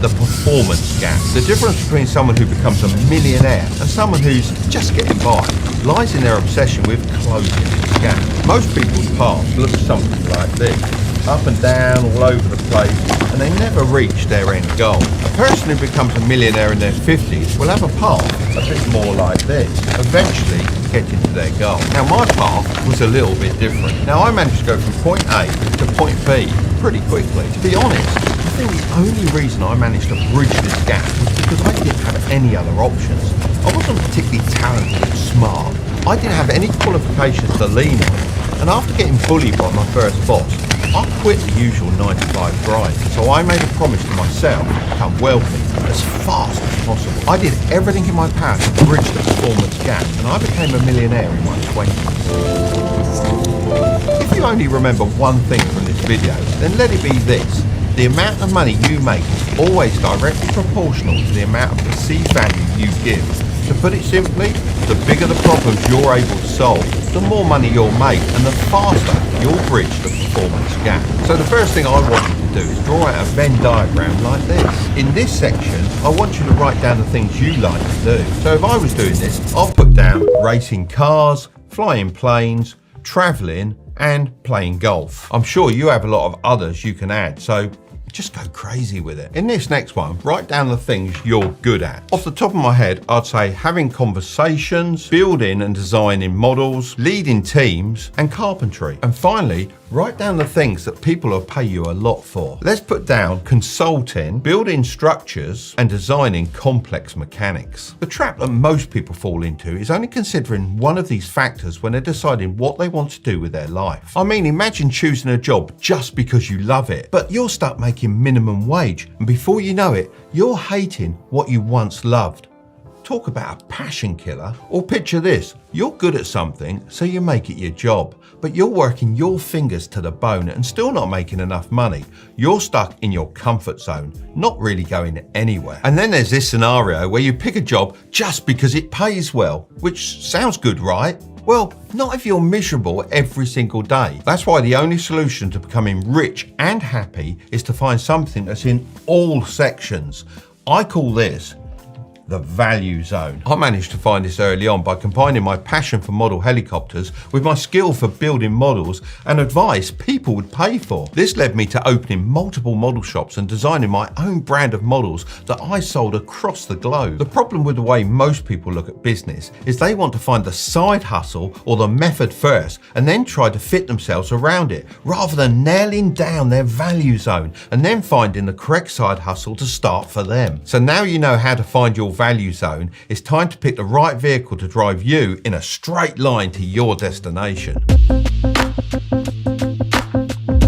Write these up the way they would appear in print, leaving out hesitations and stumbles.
the performance gap. The difference between someone who becomes a millionaire and someone who's just getting by lies in their obsession with closing this gap. Most people's paths look something like this, up and down, all over the place, and they never reach their end goal. A person who becomes a millionaire in their 50s will have a path a bit more like this, eventually getting to their goal. Now my path was a little bit different. Now I managed to go from point A to point B pretty quickly. To be honest, I think the only reason I managed to bridge this gap was because I didn't have any other options. I wasn't particularly talented or smart. I didn't have any qualifications to lean on. And after getting bullied by my first boss, I quit the usual 9-to-5 grind. So I made a promise to myself to become wealthy as fast as possible. I did everything in my power to bridge the performance gap, and I became a millionaire in my 20s. If you only remember one thing from this video, then let it be this. The amount of money you make is always directly proportional to the amount of perceived value you give. To put it simply, the bigger the problems you're able to solve, the more money you'll make and the faster you'll bridge the performance gap. So the first thing I want you to do is draw out a Venn diagram like this. In this section, I want you to write down the things you like to do. So if I was doing this, I'll put down racing cars, flying planes, traveling, and playing golf. I'm sure you have a lot of others you can add, so just go crazy with it. In this next one, write down the things you're good at. Off the top of my head, I'd say having conversations, building and designing models, leading teams, and carpentry. And finally, write down the things that people will pay you a lot for. Let's put down consulting, building structures, and designing complex mechanics. The trap that most people fall into is only considering one of these factors when they're deciding what they want to do with their life. I mean, imagine choosing a job just because you love it, but you're stuck making minimum wage, and before you know it, you're hating what you once loved. Talk about a passion killer. Or picture this, you're good at something, so you make it your job, but you're working your fingers to the bone and still not making enough money. You're stuck in your comfort zone, not really going anywhere. And then there's this scenario where you pick a job just because it pays well, which sounds good, right? Well, not if you're miserable every single day. That's why the only solution to becoming rich and happy is to find something that's in all sections. I call this the value zone. I managed to find this early on by combining my passion for model helicopters with my skill for building models and advice people would pay for. This led me to opening multiple model shops and designing my own brand of models that I sold across the globe. The problem with the way most people look at business is they want to find the side hustle or the method first and then try to fit themselves around it, rather than nailing down their value zone and then finding the correct side hustle to start for them. So now you know how to find your value zone. It's time to pick the right vehicle to drive you in a straight line to your destination.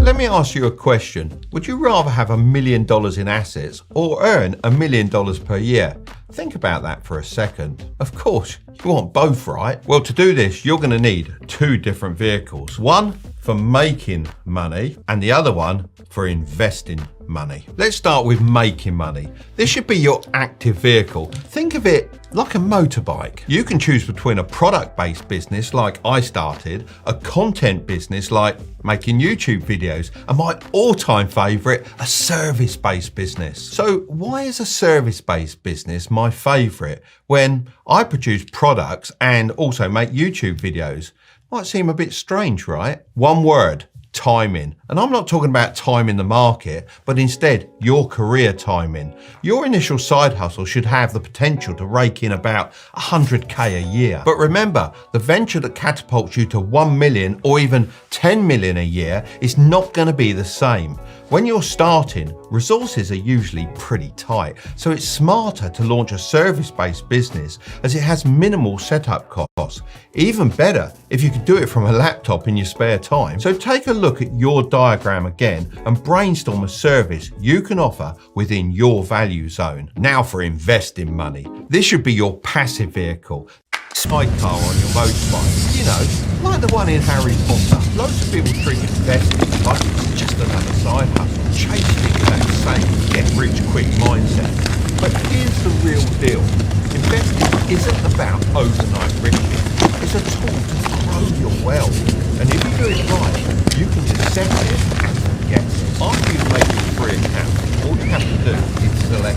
Let me ask you a question. Would you rather have $1 million in assets or earn $1 million per year? Think about that for a second. Of course, you want both, right? Well, to do this, you're going to need two different vehicles. One for making money and the other one for investing money. Let's start with making money. This should be your active vehicle. Think of it like a motorbike. You can choose between a product-based business like I started, a content business like making YouTube videos, and my all-time favorite, a service-based business. So why is a service-based business my favorite when I produce products and also make YouTube videos? Might seem a bit strange, right? One word: timing. And I'm not talking about time in the market, but instead your career timing. Your initial side hustle should have the potential to rake in about 100k a year. But remember, the venture that catapults you to 1 million or even 10 million a year is not going to be the same. When you're starting, resources are usually pretty tight, so it's smarter to launch a service-based business as it has minimal setup costs. Even better if you can do it from a laptop in your spare time. So take a look at your diagram again and brainstorm a service you can offer within your value zone. Now for investing money. This should be your passive vehicle. Sidecar on your motorbike, you know, like the one in Harry Potter. Loads of people treat investing like it's just another side hustle, chasing that same get-rich-quick mindset. But here's the real deal. Investing isn't about overnight riches. It's a tool to grow your wealth. And if you do it right, you can just set it and forget it. After you've made your free account, all you have to do is select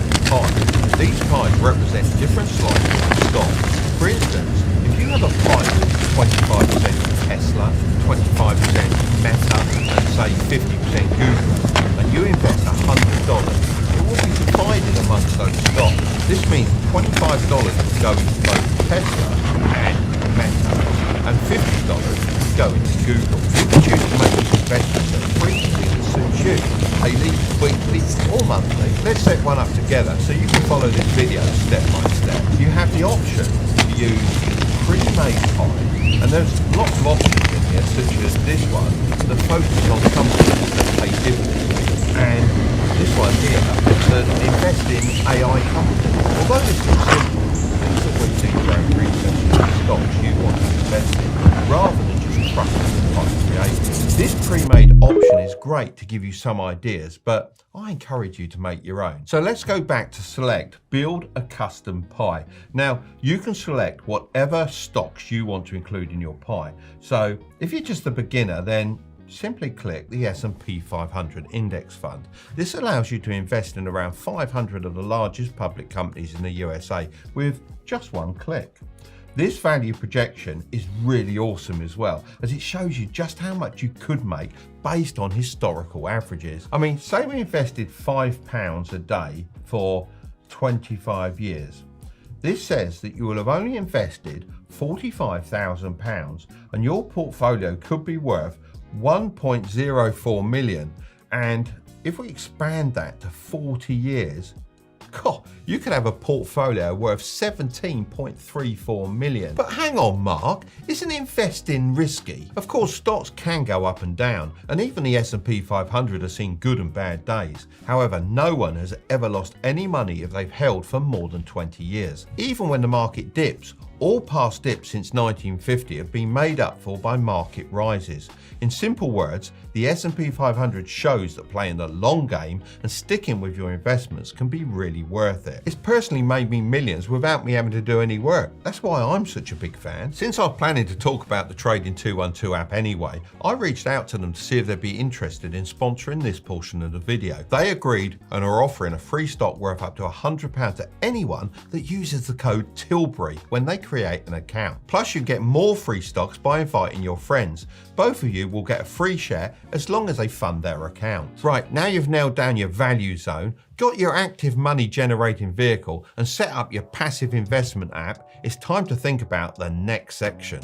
different slices of stock. For instance, if you have a pie that's 25% Tesla, 25% Meta, and say 50% Google, and you invest $100, it will be divided amongst those stocks. This means $25 will go into both Tesla and Meta, and $50 will go into Google. You can choose to make these investments at a frequency that suits you, daily, weekly, or monthly. Let's set one up together so you can follow this video step by step. You have the option to use pre-made pie, and there's lots of options in here, such as this one that focuses on companies that pay dividends, and this one here that invests in AI companies. Although this is simple, it's always do your own research into the stocks you want to invest in, rather than just trusting the pie created. This pre-made option is great to give you some ideas, but I encourage you to make your own. So let's go back to select Build a Custom Pie. Now, you can select whatever stocks you want to include in your pie. So if you're just a beginner, then simply click the S&P 500 Index Fund. This allows you to invest in around 500 of the largest public companies in the USA with just one click. This value projection is really awesome as well, as it shows you just how much you could make based on historical averages. I mean, say we invested £5 a day for 25 years. This says that you will have only invested £45,000 and your portfolio could be worth 1.04 million. And if we expand that to 40 years, God, you could have a portfolio worth 17.34 million. But hang on, Mark, isn't investing risky? Of course, stocks can go up and down, and even the S&P 500 has seen good and bad days. However, no one has ever lost any money if they've held for more than 20 years. Even when the market dips, all past dips since 1950 have been made up for by market rises. In simple words, the S&P 500 shows that playing the long game and sticking with your investments can be really worth it. It's personally made me millions without me having to do any work. That's why I'm such a big fan. Since I'm planning to talk about the Trading 212 app anyway, I reached out to them to see if they'd be interested in sponsoring this portion of the video. They agreed and are offering a free stock worth up to £100 to anyone that uses the code Tilbury when they create an account. Plus, you get more free stocks by inviting your friends. Both of you will get a free share as long as they fund their account. Right, now you've nailed down your value zone, got your active money generating vehicle, and set up your passive investment app, it's time to think about the next section.